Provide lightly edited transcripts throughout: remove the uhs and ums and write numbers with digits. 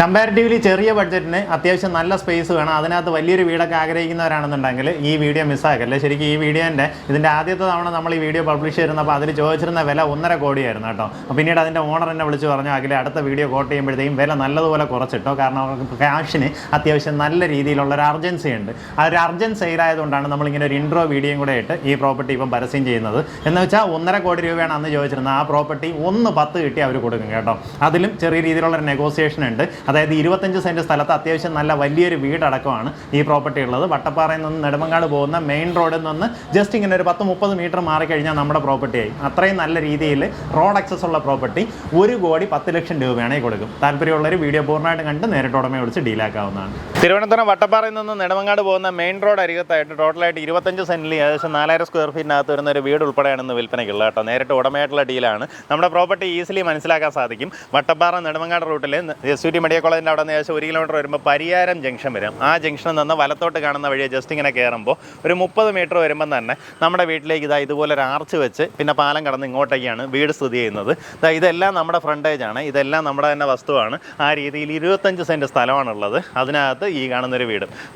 Comparatively ചെറിയ ബഡ്ജറ്റിന് അത്യാവശ്യം നല്ല സ്പേസ് വേണം, അതിനകത്ത് വലിയൊരു വീടൊക്കെ ആഗ്രഹിക്കുന്നവരാണെന്നുണ്ടെങ്കിൽ ഈ വീഡിയോ മിസ്സാക്കല്ലേ. ശരിക്കും ഈ ഇതിൻ്റെ ആദ്യത്തെ തവണ നമ്മൾ ഈ വീഡിയോ പബ്ലിഷ് ചെയ്യുന്നപ്പോൾ അതിൽ ചോദിച്ചിരുന്ന വില 1.5 കോടിയായിരുന്നു കേട്ടോ. പിന്നീട് അതിൻ്റെ ഓണർ എന്നെ വിളിച്ച് പറഞ്ഞു അഖിലെ അടുത്ത വീഡിയോ കോട്ട് ചെയ്യുമ്പോഴത്തേക്കും വില നല്ലതുപോലെ കുറച്ചിട്ടോ, കാരണം അവർക്ക് ക്യാഷിന് അത്യാവശ്യം നല്ല രീതിയിലുള്ള ഒരു അർജൻസി ഉണ്ട്. ആ ഒരു അർജൻറ്റ് സെയിലായതുകൊണ്ടാണ് നമ്മളിങ്ങനെ ഒരു ഇൻട്രോ വീഡിയോയും കൂടെ ഇട്ട് ഈ പ്രോപ്പർട്ടി ഇപ്പം പരസ്യം ചെയ്യുന്നത്. എന്ന് വെച്ചാൽ 1.5 കോടി രൂപയാണ് അന്ന് ചോദിച്ചിരുന്നത്. ആ പ്രോപ്പർട്ടി 1.10 കിട്ടി അവർ കൊടുക്കും കേട്ടോ. അതിലും ചെറിയ രീതിയിലുള്ള ഒരു നെഗോസിയേഷൻ ഉണ്ട്. അതായത് 25 സെൻറ്റ് സ്ഥലത്ത് അത്യാവശ്യം നല്ല വലിയൊരു വീടടക്കമാണ് ഈ പ്രോപ്പർട്ടി ഉള്ളത്. വട്ടപ്പാറയിൽ നിന്ന് നെടുമങ്ങാട് പോകുന്ന മെയിൻ റോഡിൽ നിന്ന് ജസ്റ്റ് ഇങ്ങനെ ഒരു 10-30 മീറ്റർ മാറിക്കഴിഞ്ഞാൽ നമ്മുടെ പ്രോപ്പർട്ടിയായി. അത്രയും നല്ല രീതിയിൽ റോഡ് ആക്സസ് ഉള്ള പ്രോപ്പർട്ടി 1,10,00,000 രൂപയാണെങ്കിൽ കൊടുക്കും. താല്പര്യമുള്ളവർ വീഡിയോ പൂർണ്ണമായിട്ട് കണ്ട് നേരിട്ട് ഉടമയെ വിളിച്ച് ഡീലാക്കാവുന്നതാണ്. തിരുവനന്തപുരം വട്ടപ്പാറയിൽ നിന്ന് നെടുമങ്ങാട് പോകുന്ന മെയിൻ റോഡ് അരികത്തായിട്ട് ടോട്ടലായിട്ട് 25 സെൻറ്റിൽ ഏകദേശം 4000 സ്ക്വയർ ഫീറ്റിനകത്ത് വരുന്ന ഒരു വീട് ഉൾപ്പെടെയാണ് ഇന്ന് വിൽപ്പനയ്ക്കുള്ളത് കേട്ടോ. നേരിട്ട് ഉടമയായിട്ടുള്ള ഡീലാണ്. നമ്മുടെ പ്രോപ്പർട്ടി ഈസിലി മനസ്സിലാക്കാൻ സാധിക്കും. വട്ടപ്പാറ നെടുമങ്ങാട് റൂട്ടിൽ SUT മെഡിക്കൽ കോളേജിൻ്റെ അവിടെ നിന്ന് ഏകദേശം 1 കിലോമീറ്റർ വരുമ്പോൾ പരിയാരം ജംഗ്ഷൻ വരും. ആ ജംഗ്ഷനിൽ നിന്ന് വലത്തോട്ട് കാണുന്ന വഴിയെ ജസ്റ്റ് ഇങ്ങനെ കയറുമ്പോൾ ഒരു 30 മീറ്റർ വരുമ്പം തന്നെ നമ്മുടെ വീട്ടിലേക്ക് ഇതുപോലെ ഒരു ആർച്ച് വെച്ച് പിന്നെ പാലം കടന്ന് ഇങ്ങോട്ടേക്കാണ് വീട് സ്ഥിതി ചെയ്യുന്നത്. ഇതെല്ലാം നമ്മുടെ ഫ്രണ്ടേജാണ്, ഇതെല്ലാം നമ്മുടെ തന്നെ വസ്തുവാണ്. ആ രീതിയിൽ 25 സെൻറ്റ് സ്ഥലമാണുള്ളത്. അതിനകത്ത് ഈ കാണുന്നൊരു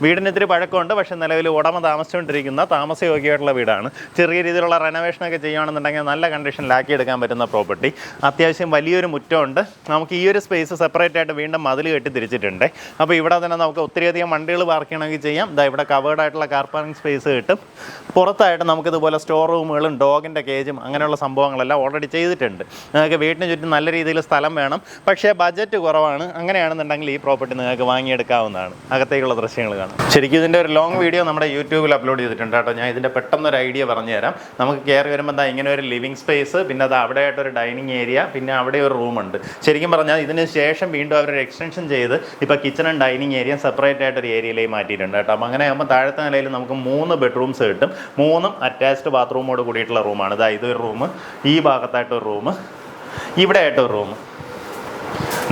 വീടിന് ഇത്തിരി പഴക്കമുണ്ട്, പക്ഷേ നിലവിൽ ഉടമ താമസിച്ചുകൊണ്ടിരിക്കുന്ന താമസയോഗ്യമായിട്ടുള്ള വീടാണ്. ചെറിയ രീതിയിലുള്ള റെനോവേഷനൊക്കെ ചെയ്യുകയാണെന്നുണ്ടെങ്കിൽ നല്ല കണ്ടീഷനിലാക്കി എടുക്കാൻ പറ്റുന്ന പ്രോപ്പർട്ടി. അത്യാവശ്യം വലിയൊരു മുറ്റമുണ്ട്. നമുക്ക് ഈ ഒരു സ്പേസ് സെപ്പറേറ്റ് ആയിട്ട് വീണ്ടും മതിൽ കെട്ടി തിരിച്ചിട്ടുണ്ട്. അപ്പോൾ ഇവിടെ തന്നെ നമുക്ക് ഒത്തിരിയധികം വണ്ടികൾ പാർക്ക് ചെയ്യണമെങ്കിൽ ചെയ്യാം. ഇവിടെ കവേർഡ് ആയിട്ടുള്ള കാർ പാർക്കിംഗ് സ്പേസ് കിട്ടും. പുറത്തായിട്ട് നമുക്കിതുപോലെ സ്റ്റോർ റൂമുകളും ഡോഗിൻ്റെ കേജും അങ്ങനെയുള്ള സംഭവങ്ങളെല്ലാം ഓൾറെഡി ചെയ്തിട്ടുണ്ട്. നിങ്ങൾക്ക് വീട്ടിന് ചുറ്റും നല്ല രീതിയിൽ സ്ഥലം വേണം, പക്ഷേ ബഡ്ജറ്റ് കുറവാണ്. അങ്ങനെയാണെന്നുണ്ടെങ്കിൽ ഈ പ്രോപ്പർട്ടി നിങ്ങൾക്ക് വാങ്ങിയെടുക്കാവുന്നതാണ്. അകത്തേക്കുള്ള ദൃശ്യങ്ങൾ കാണാം. ശരിക്കും ഇതിൻ്റെ ഒരു ലോങ് വീഡിയോ നമ്മുടെ യൂട്യൂബിൽ അപ്ലോഡ് ചെയ്തിട്ടുണ്ട് കേട്ടോ. ഞാൻ ഇതിൻ്റെ പെട്ടെന്നൊരു ഐഡിയ പറഞ്ഞു തരാം. നമുക്ക് കയറി വരുമ്പോൾ ഇങ്ങനെ ഒരു ലിവിങ് സ്പേസ്, പിന്നെ അത് അവിടെ ആയിട്ടൊരു ഡൈനിങ് ഏരിയ, പിന്നെ അവിടെ ഒരു റൂമുണ്ട്. ശരിക്കും പറഞ്ഞാൽ ഇതിന് ശേഷം വീണ്ടും അവരൊരു എക്സ്റ്റൻഷൻ ചെയ്ത് ഇപ്പോൾ കിച്ചണും ഡൈനിങ് ഏരിയയും സെപ്പറേറ്റ് ആയിട്ടൊരു ഏരിയയിലേക്ക് മാറ്റിയിട്ടുണ്ട് കേട്ടോ. അപ്പോൾ അങ്ങനെ ആകുമ്പോൾ താഴത്തെ നിലയിൽ നമുക്ക് 3 ബെഡ്റൂംസ് കിട്ടും. 3ഉം അറ്റാച്ച്ഡ് ബാത്റൂമോട് കൂടിയിട്ടുള്ള റൂമാണ്. ഇതൊരു റൂം, ഈ ഭാഗത്തായിട്ടൊരു റൂം, ഇവിടെ ആയിട്ടൊരു റൂം.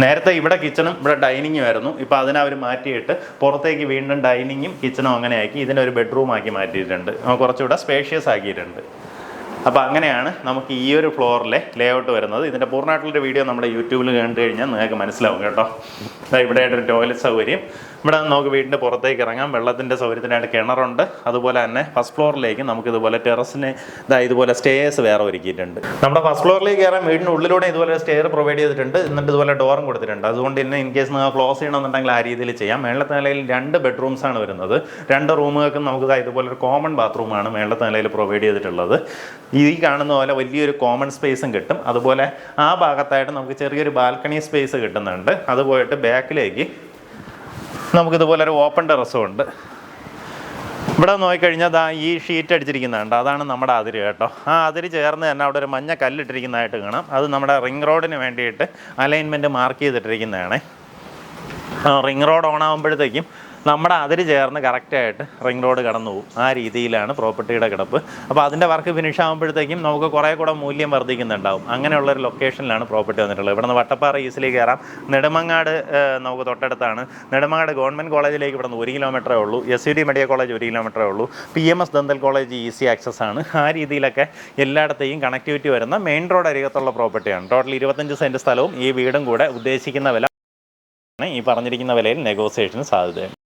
നേരത്തെ ഇവിടെ കിച്ചണും ഇവിടെ ഡൈനിങ്ങും ആയിരുന്നു. ഇപ്പോൾ അതിനവർ മാറ്റിയിട്ട് പുറത്തേക്ക് വീണ്ടും ഡൈനിങ്ങും കിച്ചണും അങ്ങനെ ആക്കി ഇതിനൊരു ബെഡ്റൂമാക്കി മാറ്റിയിട്ടുണ്ട്. കുറച്ചുകൂടെ സ്പേഷ്യസ് ആക്കിയിട്ടുണ്ട്. അപ്പോൾ അങ്ങനെയാണ് നമുക്ക് ഈ ഒരു ഫ്ലോറിലെ ലേഔട്ട് വരുന്നത്. ഇതിൻ്റെ പൂർണ്ണമായിട്ടുള്ളൊരു വീഡിയോ നമ്മുടെ യൂട്യൂബിൽ കണ്ടു കഴിഞ്ഞാൽ നിങ്ങൾക്ക് മനസ്സിലാവും കേട്ടോ. ഇവിടെ ആയിട്ടൊരു ടോയ്ലറ്റ് സൗകര്യം. ഇവിടെ നമുക്ക് വീടിൻ്റെ പുറത്തേക്ക് ഇറങ്ങാം. വെള്ളത്തിൻ്റെ സൗകര്യത്തിനായിട്ട് കിണറുണ്ട്. അതുപോലെ തന്നെ ഫസ്റ്റ് ഫ്ലോറിലേക്ക് നമുക്കിതുപോലെ ടെറസിന് ഇതുപോലെ സ്റ്റേയേഴ്സ് വേറെ ഒരുക്കിയിട്ടുണ്ട്. നമ്മുടെ ഫസ്റ്റ് ഫ്ലോറിലേക്ക് കയറാൻ വീടിൻ്റെ ഉള്ളിലൂടെ ഇതുപോലെ സ്റ്റെയർ പ്രൊവൈഡ് ചെയ്തിട്ടുണ്ട്. എന്നിട്ട് ഇതുപോലെ ഡോറും കൊടുത്തിട്ടുണ്ട്. അതുകൊണ്ട് തന്നെ ഇൻ കേസ് നിങ്ങൾ ക്ലോസ് ചെയ്യണമെന്നുണ്ടെങ്കിൽ ആ രീതിയിൽ ചെയ്യാം. മേളത്തെ നിലയിൽ 2 ബെഡ്റൂംസാണ് വരുന്നത്. 2 റൂമുകൾക്കും നമുക്ക് ഇതുപോലെ ഒരു കോമൺ ബാത്റൂമാണ് മേളത്തെ നിലയിൽ പ്രൊവൈഡ് ചെയ്തിട്ടുള്ളത്. ഈ കാണുന്ന പോലെ വലിയൊരു കോമൺ സ്പേസും കിട്ടും. അതുപോലെ ആ ഭാഗത്തായിട്ട് നമുക്ക് ചെറിയൊരു ബാൽക്കണി സ്പേസ് കിട്ടുന്നുണ്ട്. അത് പോയിട്ട് ബാക്കിലേക്ക് നമുക്കിതുപോലെ ഒരു ഓപ്പൺ ടെറസും ഉണ്ട്. ഇവിടെ നോക്കിക്കഴിഞ്ഞാൽ ഈ ഷീറ്റ് അടിച്ചിരിക്കുന്നുണ്ട്, അതാണ് നമ്മുടെ അതിര് കേട്ടോ. ആ അതിര് ചേർന്ന് തന്നെ അവിടെ ഒരു മഞ്ഞ കല്ലിട്ടിരിക്കുന്നതായിട്ട് കാണാം. അത് നമ്മുടെ റിംഗ് റോഡിന് വേണ്ടിയിട്ട് അലൈൻമെൻറ്റ് മാർക്ക് ചെയ്തിട്ടിരിക്കുന്നതാണ്. റിംഗ് റോഡ് ഓൺ ആകുമ്പോഴത്തേക്കും നമ്മുടെ അതിര് ചേർന്ന് കറക്റ്റായിട്ട് റിംഗ് റോഡ് കടന്നു പോകും. ആ രീതിയിലാണ് പ്രോപ്പർട്ടിയുടെ കിടപ്പ്. അപ്പോൾ അതിൻ്റെ വർക്ക് ഫിനിഷ് ആകുമ്പോഴത്തേക്കും നമുക്ക് കുറേ കൂടെ മൂല്യം വർദ്ധിക്കുന്നുണ്ടാവും. അങ്ങനെയുള്ളൊരു ലൊക്കേഷനിലാണ് പ്രോപ്പർട്ടി വന്നിട്ടുള്ളത്. ഇവിടെ നിന്ന് വട്ടപ്പാറ ഈസിലി കയറാം. നെടുമങ്ങാട് നമുക്ക് തൊട്ടടുത്താണ്. നെടുമങ്ങാട് ഗവൺമെൻറ് കോളേജിലേക്ക് ഇവിടെ നിന്ന് 1 കിലോമീറ്ററേ ഉള്ളൂ. SUT മെഡിക്കൽ കോളേജ് 1 കിലോമീറ്ററേ ഉള്ളൂ. PMS dental college easy access ആണ്. ആ രീതിയിലൊക്കെ എല്ലായിടത്തെയും കണക്ടിവിറ്റി വരുന്ന മെയിൻ റോഡ് അരികത്തുള്ള പ്രോപ്പർട്ടിയാണ്. ടോട്ടൽ 25 സെൻറ്റ് സ്ഥലവും ഈ വീടും കൂടെ ഉദ്ദേശിക്കുന്ന വില ഈ പറഞ്ഞിരിക്കുന്ന വിലയിൽ നെഗോസിയേഷന് സാധ്യതയുണ്ട്.